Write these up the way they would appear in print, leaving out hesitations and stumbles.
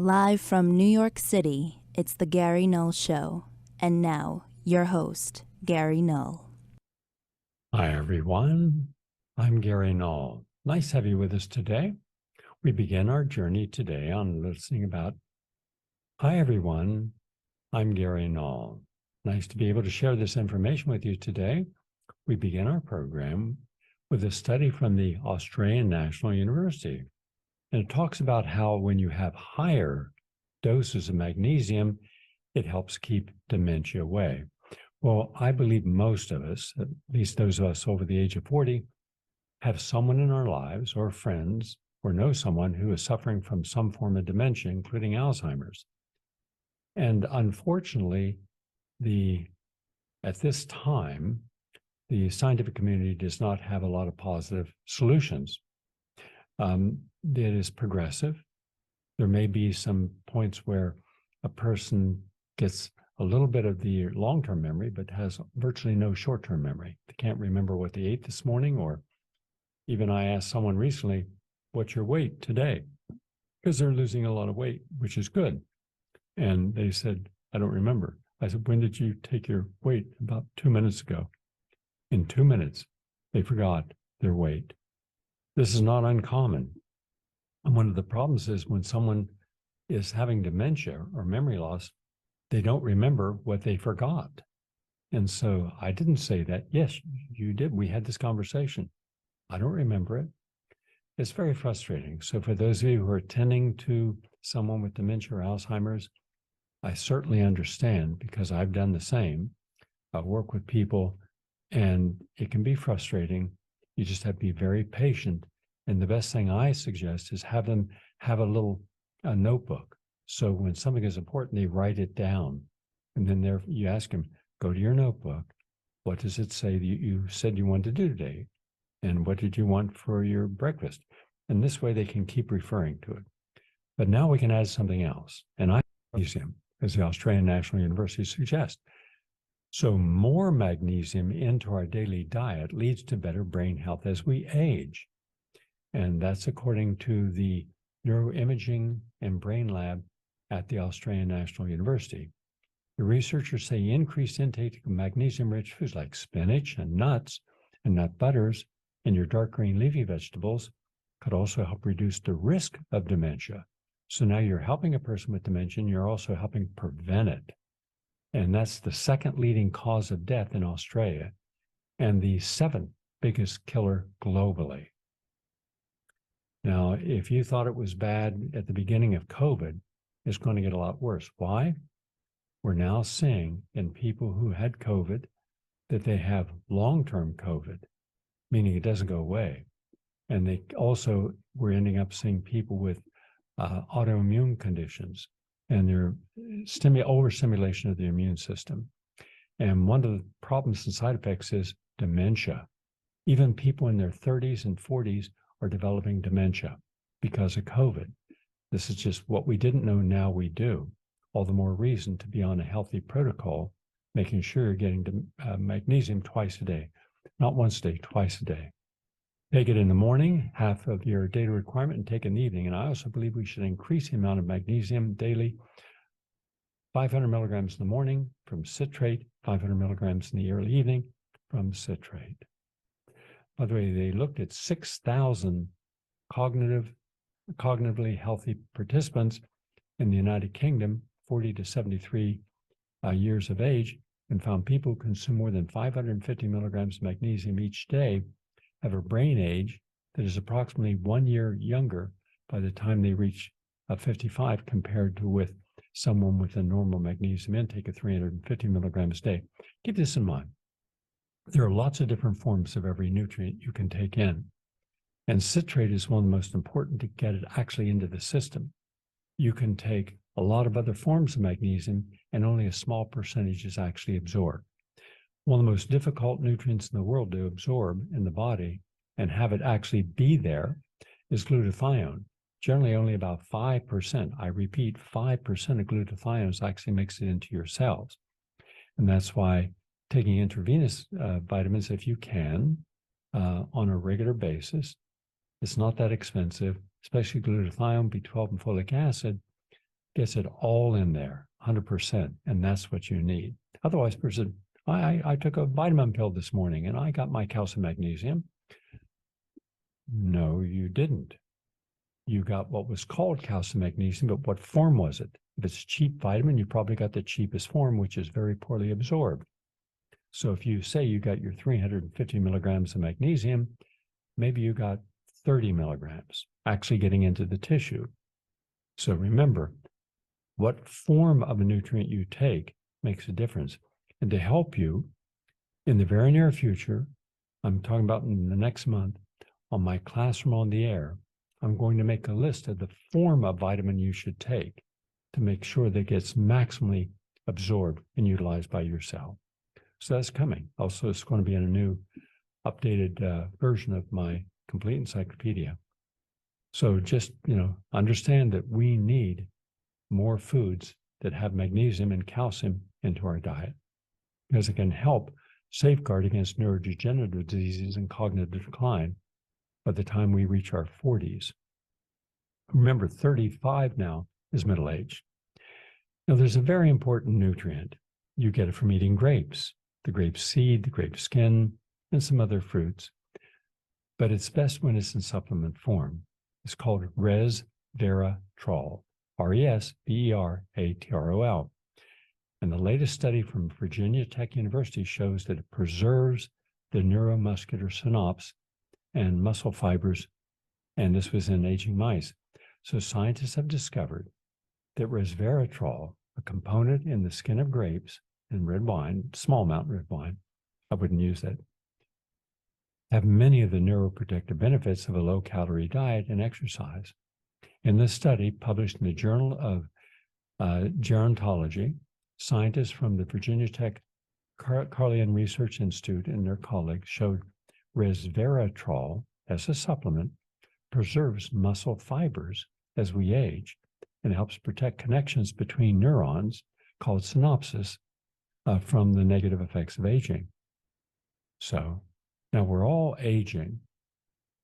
Live from New York City, it's the Gary Null Show. And now, your host, Gary Null. Hi, everyone. I'm Gary Null. Nice to have you with us today. We begin our journey today on listening about, hi, everyone. I'm Gary Null. Nice to be able to share this information with you today. We begin our program with a study from the Australian National University. And it talks about how when you have higher doses of magnesium, it helps keep dementia away. Well, I believe most of us, at least those of us over the age of 40, have someone in our lives or friends or know someone who is suffering from some form of dementia, including Alzheimer's. And unfortunately, at this time, the scientific community does not have a lot of positive solutions. It is progressive. There may be some points where a person gets a little bit of the long-term memory, but has virtually no short-term memory. They can't remember what they ate this morning, or even I asked someone recently, what's your weight today? Because they're losing a lot of weight, which is good. And they said, I don't remember. I said, when did you take your weight? About 2 minutes ago. In 2 minutes, they forgot their weight. This is not uncommon. And one of the problems is when someone is having dementia or memory loss, they don't remember what they forgot. And so I didn't say that. Yes, you did. We had this conversation. I don't remember it. It's very frustrating. So for those of you who are tending to someone with dementia or Alzheimer's, I certainly understand because I've done the same. I work with people and it can be frustrating. You just have to be very patient. And the best thing I suggest is have them have a notebook. So when something is important, they write it down. And then you ask them, go to your notebook. What does it say that you said you wanted to do today? And what did you want for your breakfast? And this way they can keep referring to it. But now we can add something else. And I use them, as the Australian National University suggests. So more magnesium into our daily diet leads to better brain health as we age. And that's according to the Neuroimaging and Brain Lab at the Australian National University. The researchers say increased intake of magnesium-rich foods like spinach and nuts and nut butters and your dark green leafy vegetables could also help reduce the risk of dementia. So now you're helping a person with dementia, and you're also helping prevent it. And that's the second leading cause of death in Australia and the seventh biggest killer globally. Now, if you thought it was bad at the beginning of COVID, it's going to get a lot worse. Why? We're now seeing in people who had COVID that they have long-term COVID, meaning it doesn't go away. And they also, we're ending up seeing people with autoimmune conditions and their overstimulation of the immune system. And one of the problems and side effects is dementia. Even people in their 30s and 40s are developing dementia because of COVID. This is just what we didn't know, now we do. All the more reason to be on a healthy protocol, making sure you're getting magnesium twice a day, not once a day, twice a day. Take it in the morning, half of your daily requirement, and take it in the evening. And I also believe we should increase the amount of magnesium daily, 500 milligrams in the morning from citrate, 500 milligrams in the early evening from citrate. By the way, they looked at 6,000 cognitively healthy participants in the United Kingdom, 40 to 73 years of age, and found people who consume more than 550 milligrams of magnesium each day have a brain age that is approximately 1 year younger by the time they reach 55 compared to with someone with a normal magnesium intake of 350 milligrams a day. Keep this in mind. There are lots of different forms of every nutrient you can take in. And citrate is one of the most important to get it actually into the system. You can take a lot of other forms of magnesium and only a small percentage is actually absorbed. One of the most difficult nutrients in the world to absorb in the body and have it actually be there is glutathione. Generally only about 5%, I repeat, 5% of glutathione actually makes it into your cells. And that's why taking intravenous vitamins, if you can, on a regular basis, it's not that expensive, especially glutathione, B12, and folic acid, gets it all in there, 100%, and that's what you need. Otherwise, person, I took a vitamin pill this morning and I got my calcium magnesium. No, you didn't. You got what was called calcium magnesium, but what form was it? If it's a cheap vitamin, you probably got the cheapest form, which is very poorly absorbed. So if you say you got your 350 milligrams of magnesium, maybe you got 30 milligrams actually getting into the tissue. So remember, what form of a nutrient you take makes a difference. And to help you in the very near future, I'm talking about in the next month, on my Classroom on the Air, I'm going to make a list of the form of vitamin you should take to make sure that it gets maximally absorbed and utilized by your cell. So that's coming. Also, it's going to be in a new updated version of my complete encyclopedia. So just, understand that we need more foods that have magnesium and calcium into our diet because it can help safeguard against neurodegenerative diseases and cognitive decline by the time we reach our 40s. Remember, 35 now is middle age. Now, there's a very important nutrient. You get it from eating grapes, the grape seed, the grape skin, and some other fruits. But it's best when it's in supplement form. It's called resveratrol, resveratrol. And the latest study from Virginia Tech University shows that it preserves the neuromuscular synapse and muscle fibers, and this was in aging mice. So scientists have discovered that resveratrol, a component in the skin of grapes and red wine, small amount red wine, I wouldn't use that, have many of the neuroprotective benefits of a low-calorie diet and exercise. In this study, published in the Journal of Gerontology, scientists from the Virginia Tech Carlian Research Institute and their colleagues showed resveratrol as a supplement preserves muscle fibers as we age and helps protect connections between neurons called synapses from the negative effects of aging. So now we're all aging,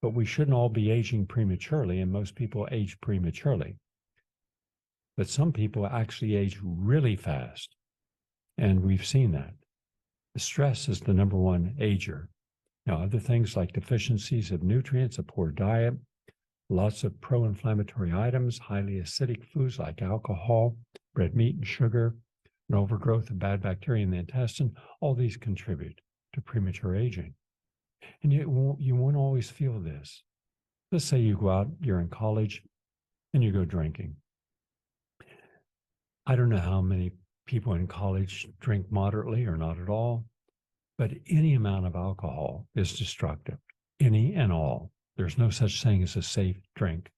but we shouldn't all be aging prematurely, and most people age prematurely. But some people actually age really fast, and we've seen that. The stress is the number one ager. Now, other things like deficiencies of nutrients, a poor diet, lots of pro-inflammatory items, highly acidic foods like alcohol, red meat and sugar, an overgrowth of bad bacteria in the intestine, all these contribute to premature aging. And you won't always feel this. Let's say you go out, you're in college, and you go drinking. I don't know how many people in college drink moderately or not at all, but any amount of alcohol is destructive, any and all. There's no such thing as a safe drink,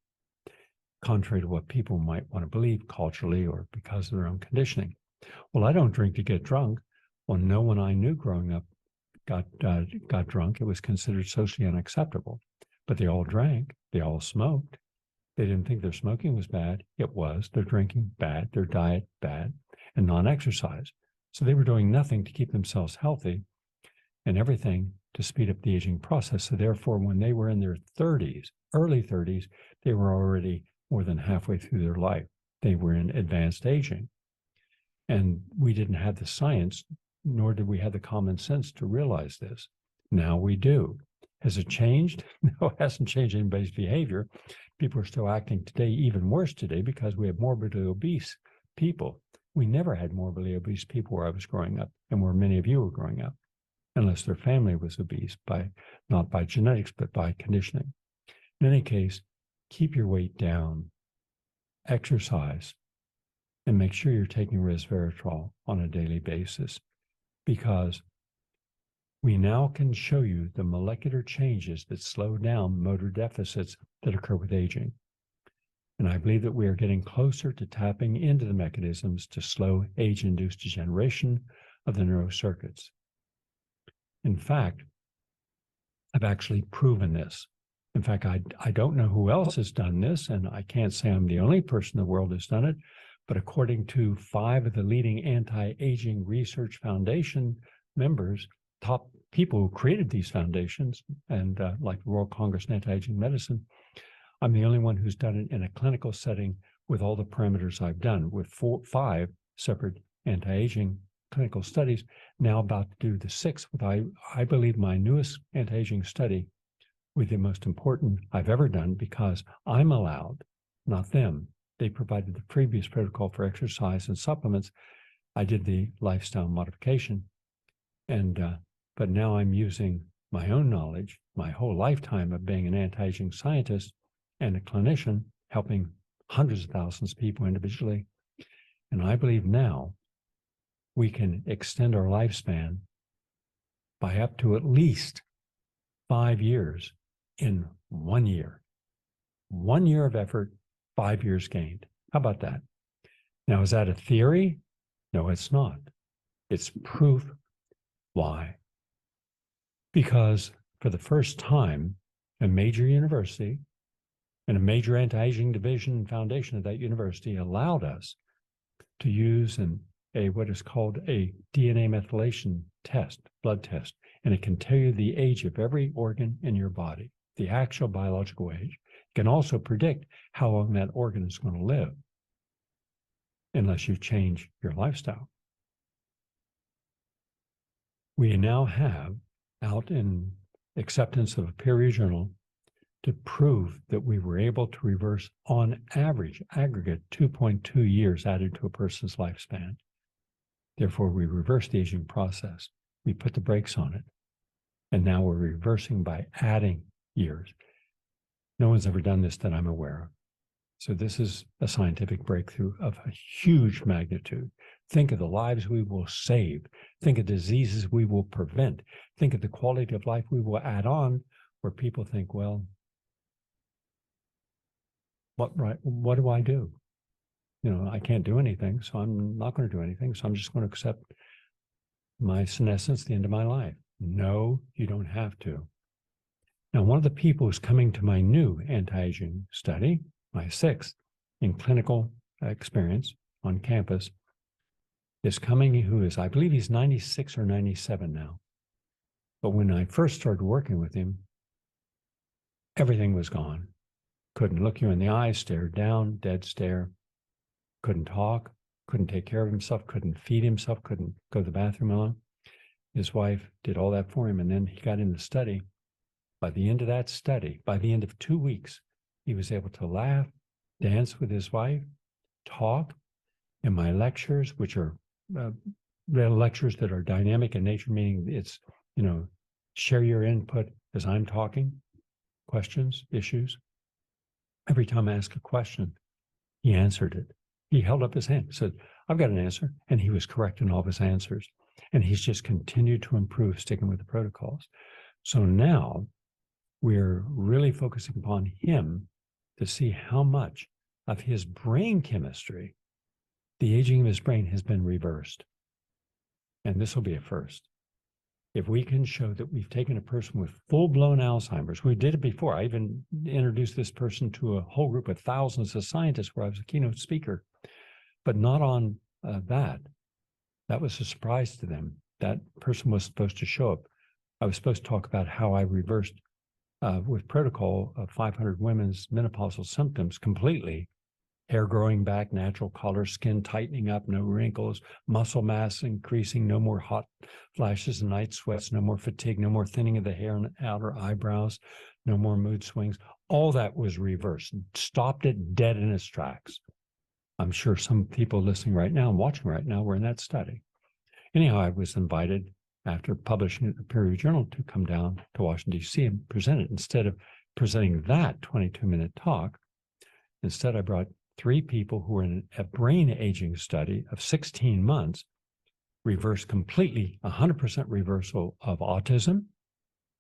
contrary to what people might want to believe culturally or because of their own conditioning. Well, I don't drink to get drunk. Well, no one I knew growing up got drunk. It was considered socially unacceptable. But they all drank. They all smoked. They didn't think their smoking was bad. It was. Their drinking bad. Their diet bad. And non-exercise. So they were doing nothing to keep themselves healthy and everything to speed up the aging process. So therefore, when they were in their 30s, early 30s, they were already more than halfway through their life. They were in advanced aging. And we didn't have the science, nor did we have the common sense to realize this. Now we do. Has it changed? No, it hasn't changed anybody's behavior. People are still acting today, even worse today, because we have morbidly obese people. We never had morbidly obese people where I was growing up and where many of you were growing up, unless their family was obese, not by genetics, but by conditioning. In any case, keep your weight down, exercise, and make sure you're taking resveratrol on a daily basis, because we now can show you the molecular changes that slow down motor deficits that occur with aging. And I believe that we are getting closer to tapping into the mechanisms to slow age-induced degeneration of the neurocircuits. In fact, I've actually proven this. In fact, I don't know who else has done this, and I can't say I'm the only person in the world that's done it, but according to 5 of the leading anti-aging research foundation members, top people who created these foundations, and like the World Congress on Anti-Aging Medicine, I'm the only one who's done it in a clinical setting with all the parameters I've done with 5 separate anti-aging clinical studies, now about to do the 6th with, I believe, my newest anti-aging study, with the most important I've ever done, because I'm allowed, not them. They provided the previous protocol for exercise and supplements. I did the lifestyle modification, and but now I'm using my own knowledge, my whole lifetime of being an anti-aging scientist and a clinician, helping hundreds of thousands of people individually. And I believe now we can extend our lifespan by up to at least 5 years in 1 year. 1 year of effort, 5 years gained. How about that? Now, is that a theory? No, it's not. It's proof. Why? Because for the first time, a major university and a major anti-aging division and foundation of that university allowed us to use what is called a DNA methylation test, blood test, and it can tell you the age of every organ in your body, the actual biological age. It can also predict how long that organ is going to live, unless you change your lifestyle. We now have out in acceptance of a peer-reviewed journal to prove that we were able to reverse, on average, aggregate 2.2 years added to a person's lifespan. Therefore, we reversed the aging process. We put the brakes on it. And now we're reversing by adding years. No one's ever done this that I'm aware of. So this is a scientific breakthrough of a huge magnitude. Think of the lives we will save. Think of diseases we will prevent. Think of the quality of life we will add on, where people think, well, what do I do? You know, I can't do anything, so I'm not going to do anything. So I'm just going to accept my senescence, the end of my life. No, you don't have to. Now, one of the people who's coming to my new anti-aging study, my 6th in clinical experience on campus, is coming, who is, I believe he's 96 or 97 now. But when I first started working with him, everything was gone. Couldn't look you in the eye, stared down, dead stare. Couldn't talk, couldn't take care of himself, couldn't feed himself, couldn't go to the bathroom alone. His wife did all that for him, and then he got in the study. By the end of that study, by the end of 2 weeks, he was able to laugh, dance with his wife, talk. And my lectures, which are lectures that are dynamic in nature, meaning it's, share your input as I'm talking, questions, issues. Every time I ask a question, he answered it. He held up his hand, said, I've got an answer. And he was correct in all of his answers. And he's just continued to improve, sticking with the protocols. So now we're really focusing upon him to see how much of his brain chemistry, the aging of his brain, has been reversed. And this will be a first. If we can show that we've taken a person with full-blown Alzheimer's, we did it before. I even introduced this person to a whole group of thousands of scientists where I was a keynote speaker, but not on that. That was a surprise to them. That person was supposed to show up. I was supposed to talk about how I reversed with protocol of 500 women's menopausal symptoms completely. Hair growing back, natural color, skin tightening up, no wrinkles, muscle mass increasing, no more hot flashes and night sweats, no more fatigue, no more thinning of the hair and outer eyebrows, no more mood swings. All that was reversed, stopped it dead in its tracks. I'm sure some people listening right now and watching right now were in that study. Anyhow, I was invited after publishing it in a peer-reviewed journal to come down to Washington, D.C. and present it. Instead of presenting that 22-minute talk, instead I brought 3 people who were in a brain aging study of 16 months, reversed completely, 100% reversal of autism,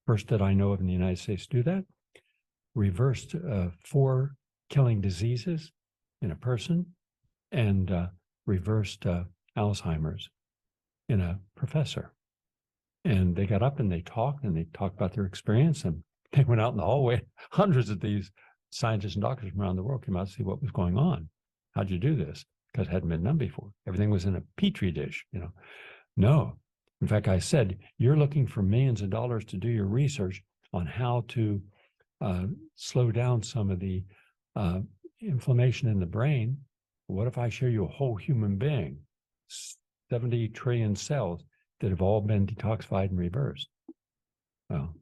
first that I know of in the United States to do that, reversed 4 killing diseases in a person, and reversed Alzheimer's in a professor. And they got up and they talked about their experience, and they went out in the hallway. Hundreds of these scientists and doctors from around the world came out to see what was going on. How'd you do this? Because it hadn't been done before. Everything was in a petri dish, No. In fact, I said, you're looking for millions of dollars to do your research on how to slow down some of the inflammation in the brain. What if I show you a whole human being, 70 trillion cells that have all been detoxified and reversed? Well,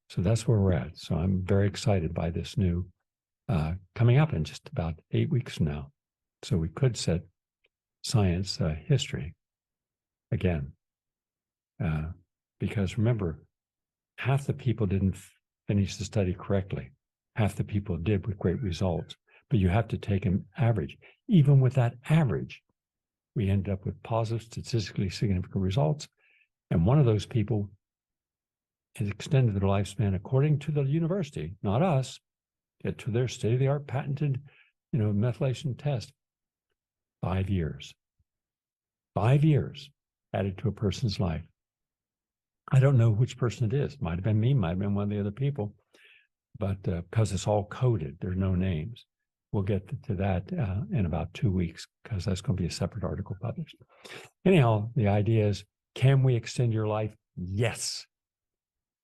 so that's where we're at. So I'm very excited by this new coming up in just about 8 weeks from now. So we could set science history again. Because remember, half the people didn't finish the study correctly. Half the people did with great results. But you have to take an average. Even with that average, we ended up with positive, statistically significant results. And one of those people has extended their lifespan according to the university, not us, to their state-of-the-art patented, methylation test, 5 years. 5 years added to a person's life. I don't know which person it is. Might have been me, might have been one of the other people, but because it's all coded, there's no names. We'll get to that in about 2 weeks, because that's going to be a separate article published. Anyhow, the idea is, can we extend your life? Yes.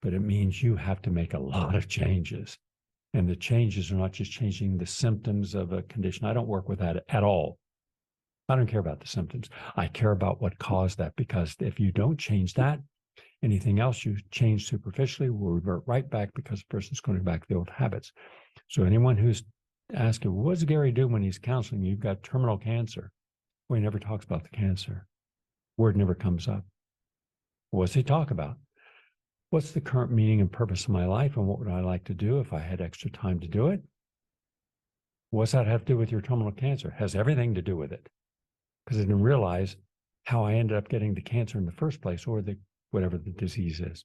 But it means you have to make a lot of changes. And the changes are not just changing the symptoms of a condition. I don't work with that at all. I don't care about the symptoms. I care about what caused that, because if you don't change that, anything else you change superficially will revert right back, because the person's going back to the old habits. So anyone who's asking, what does Gary do when he's counseling? You've got terminal cancer. Well, he never talks about the cancer. Word never comes up. What's he talk about? What's the current meaning and purpose of my life, and what would I like to do if I had extra time to do it? What's that have to do with your terminal cancer? It has everything to do with it, because I didn't realize how I ended up getting the cancer in the first place, or whatever the disease is.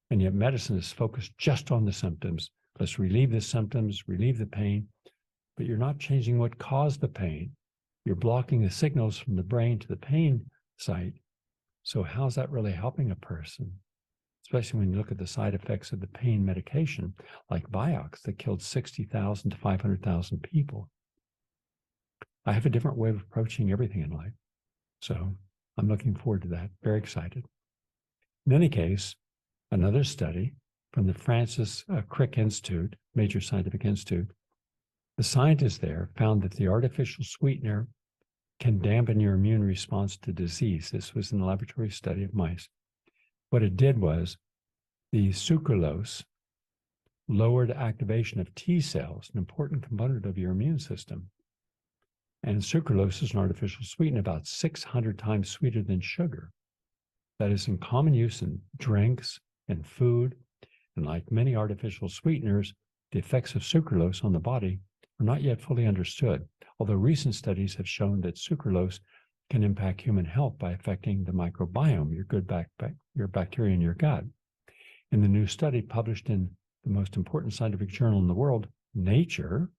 And yet medicine is focused just on the symptoms. Let's relieve the symptoms, relieve the pain, but you're not changing what caused the pain. You're blocking the signals from the brain to the pain site. So how's that really helping a person? Especially when you look at the side effects of the pain medication, like Vioxx, that killed 60,000 to 500,000 people. I have a different way of approaching everything in life. So I'm looking forward to that. Very excited. In any case, another study from the Francis Crick Institute, major scientific institute, the scientists there found that the artificial sweetener can dampen your immune response to disease. This was in a laboratory study of mice. What it did was the sucralose lowered activation of T cells, an important component of your immune system. And sucralose is an artificial sweetener about 600 times sweeter than sugar. That is in common use in drinks and food. And like many artificial sweeteners, the effects of sucralose on the body are not yet fully understood, although recent studies have shown that sucralose can impact human health by affecting the microbiome, your bacteria in your gut. In the new study published in the most important scientific journal in the world, Nature,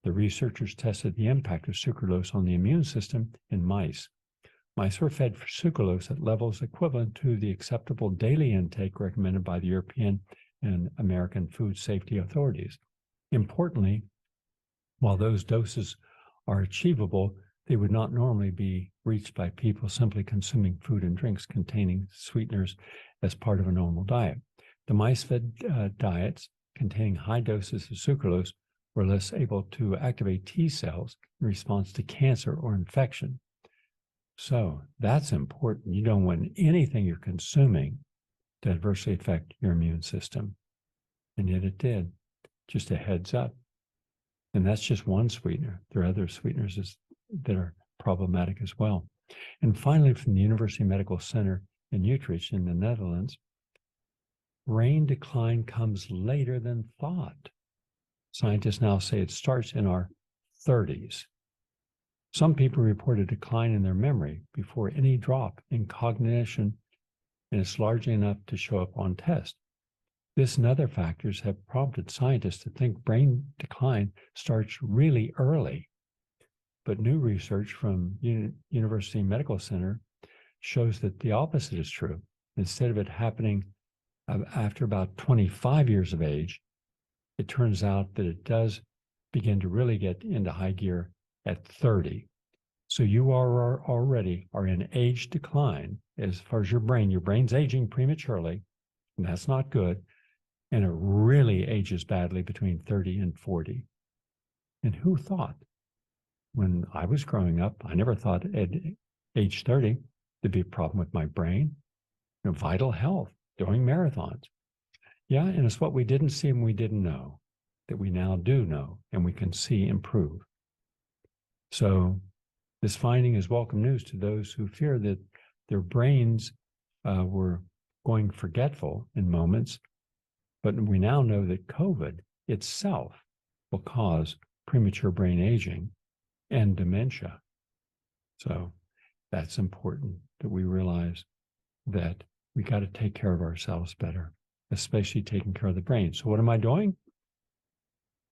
the researchers tested the impact of sucralose on the immune system in mice. Mice were fed sucralose at levels equivalent to the acceptable daily intake recommended by the European and American food safety authorities. Importantly, while those doses are achievable, they would not normally be reached by people simply consuming food and drinks containing sweeteners as part of a normal diet. The mice-fed diets containing high doses of sucralose were less able to activate T cells in response to cancer or infection. So that's important. You don't want anything you're consuming to adversely affect your immune system. And yet it did. Just a heads up. And that's just one sweetener. There are other sweeteners that are problematic as well. And finally, from the University Medical Center in Utrecht in the Netherlands, brain decline comes later than thought. Scientists now say it starts in our 30s. Some people report a decline in their memory before any drop in cognition, and it's largely enough to show up on test. This and other factors have prompted scientists to think brain decline starts really early. But new research from University Medical Center shows that the opposite is true. Instead of it happening after about 25 years of age, it turns out that it does begin to really get into high gear at 30. So you are already in age decline as far as your brain's aging prematurely, and that's not good. And it really ages badly between 30 and 40. And who thought when I was growing up, I never thought at age 30, there'd be a problem with my brain, vital health, doing marathons. Yeah, and it's what we didn't see and we didn't know that we now do know and we can see improve. So this finding is welcome news to those who fear that their brains were going forgetful in moments. But we now know that COVID itself will cause premature brain aging and dementia. So that's important that we realize that we got to take care of ourselves better, especially taking care of the brain. So what am I doing?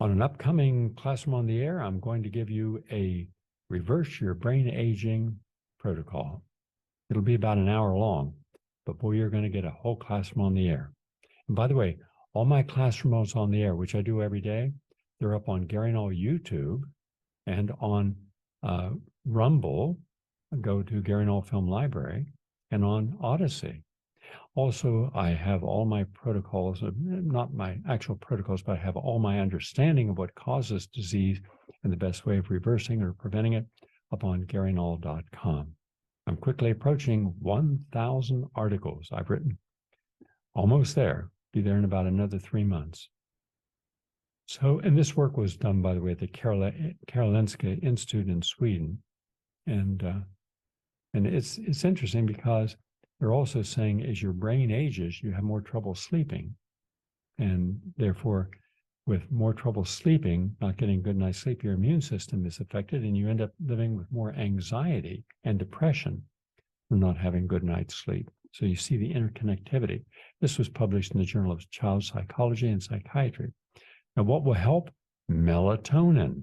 On an upcoming Classroom on the Air, I'm going to give you a reverse your brain aging protocol. It'll be about an hour long, but boy, you're going to get a whole Classroom on the Air. And by the way, all my classrooms on the air, which I do every day, they're up on Gary Null YouTube and on Rumble. Go to Gary Null Film Library and on Odysee. Also, I have all my protocols, not my actual protocols, but I have all my understanding of what causes disease and the best way of reversing or preventing it up on GaryNull.com. I'm quickly approaching 1,000 articles I've written. Almost there. Be there in about another 3 months. So, and this work was done, by the way, at the Karolinska Institute in Sweden. And it's interesting because they're also saying as your brain ages, you have more trouble sleeping. And therefore, with more trouble sleeping, not getting good night's sleep, your immune system is affected and you end up living with more anxiety and depression from not having good night's sleep. So you see the interconnectivity. This was published in the Journal of Child Psychology and Psychiatry. Now, what will help? Melatonin.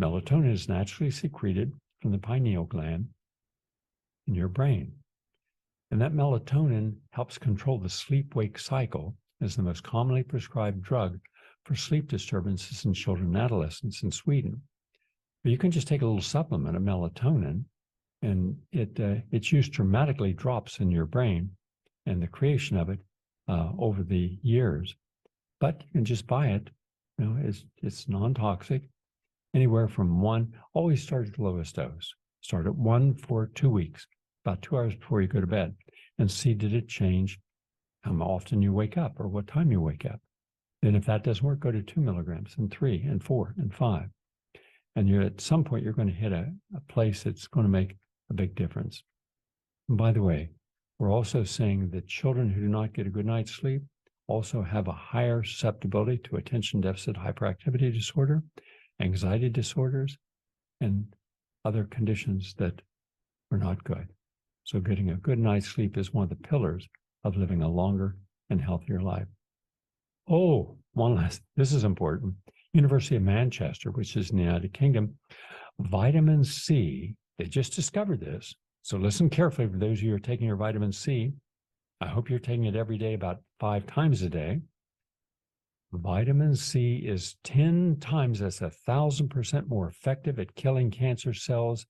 Melatonin is naturally secreted from the pineal gland in your brain. And that melatonin helps control the sleep-wake cycle as the most commonly prescribed drug for sleep disturbances in children and adolescents in Sweden. But you can just take a little supplement of melatonin and its use dramatically drops in your brain and the creation of it over the years. But you can just buy it. It's non-toxic. Anywhere from one, always start at the lowest dose. Start at 1 for 2 weeks, about 2 hours before you go to bed, and see did it change how often you wake up or what time you wake up. Then if that doesn't work, go to 2 milligrams and 3 and 4 and 5. And you're at some point, you're going to hit a place that's going to make a big difference. And by the way, we're also saying that children who do not get a good night's sleep also have a higher susceptibility to attention deficit hyperactivity disorder, anxiety disorders, and other conditions that are not good. So getting a good night's sleep is one of the pillars of living a longer and healthier life. Oh, one last, this is important. University of Manchester, which is in the United Kingdom, vitamin C, they just discovered this. So listen carefully for those of you who are taking your vitamin C. I hope you're taking it every day, about 5 times a day. Vitamin C is 10 times, that's 1,000% more effective at killing cancer cells,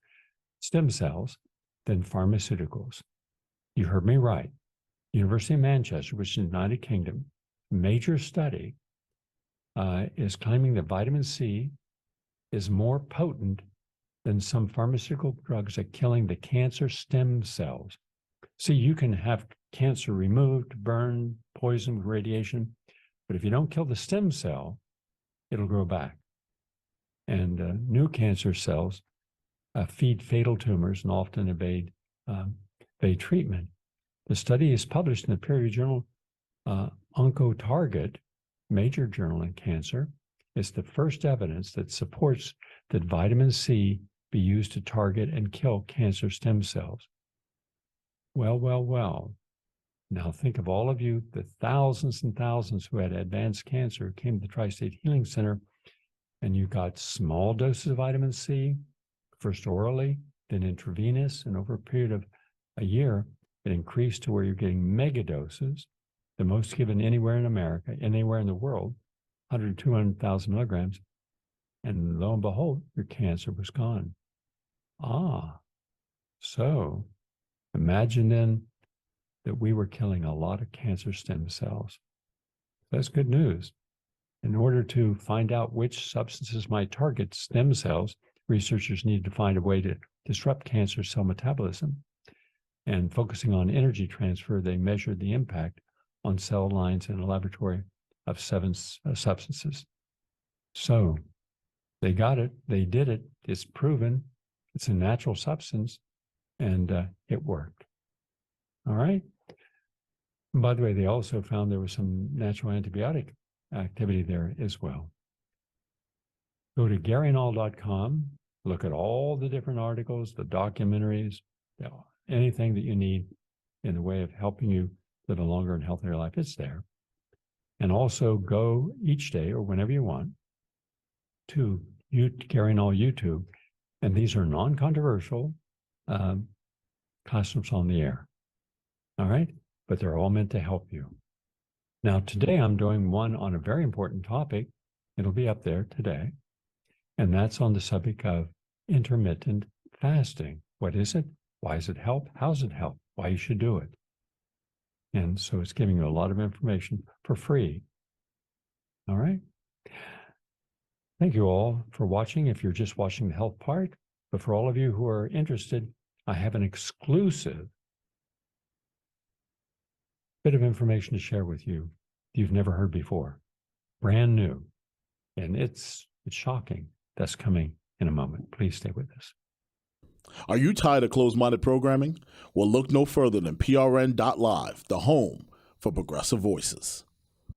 stem cells, than pharmaceuticals. You heard me right. University of Manchester, which is in the United Kingdom, major study is claiming that vitamin C is more potent than some pharmaceutical drugs at killing the cancer stem cells. See, you can have cancer removed, burned, poisoned with radiation, but if you don't kill the stem cell, it'll grow back. And new cancer cells feed fatal tumors and often evade treatment. The study is published in the peer-reviewed journal Oncotarget, major journal in cancer. It's the first evidence that supports that vitamin C be used to target and kill cancer stem cells. Well, well, well. Now think of all of you, the thousands and thousands who had advanced cancer, came to the Tri-State Healing Center, and you got small doses of vitamin C, first orally, then intravenous, and over a period of a year, it increased to where you're getting mega doses, the most given anywhere in America, anywhere in the world, 100, 200,000 milligrams, and lo and behold, your cancer was gone. So imagine then that we were killing a lot of cancer stem cells. That's good news. In order to find out which substances might target stem cells, researchers needed to find a way to disrupt cancer cell metabolism. And focusing on energy transfer, they measured the impact on cell lines in a laboratory of 7 substances. So they got it, they did it, it's proven, it's a natural substance, and it worked. All right. And by the way, they also found there was some natural antibiotic activity there as well. Go to GaryNall.com, look at all the different articles, the documentaries, anything that you need in the way of helping you live a longer and healthier life. It's there. And also go each day or whenever you want to Gary Null YouTube. And these are non-controversial classrooms on the air. All right. But they're all meant to help you. Now, today I'm doing one on a very important topic. It'll be up there today. And that's on the subject of intermittent fasting. What is it? Why does it help? How does it help? Why you should do it? And so it's giving you a lot of information for free. All right. Thank you all for watching if you're just watching the health part. But for all of you who are interested, I have an exclusive bit of information to share with you you've never heard before. Brand new. And it's shocking. That's coming in a moment. Please stay with us. Are you tired of closed-minded programming? Well, look no further than PRN.Live, the home for progressive voices.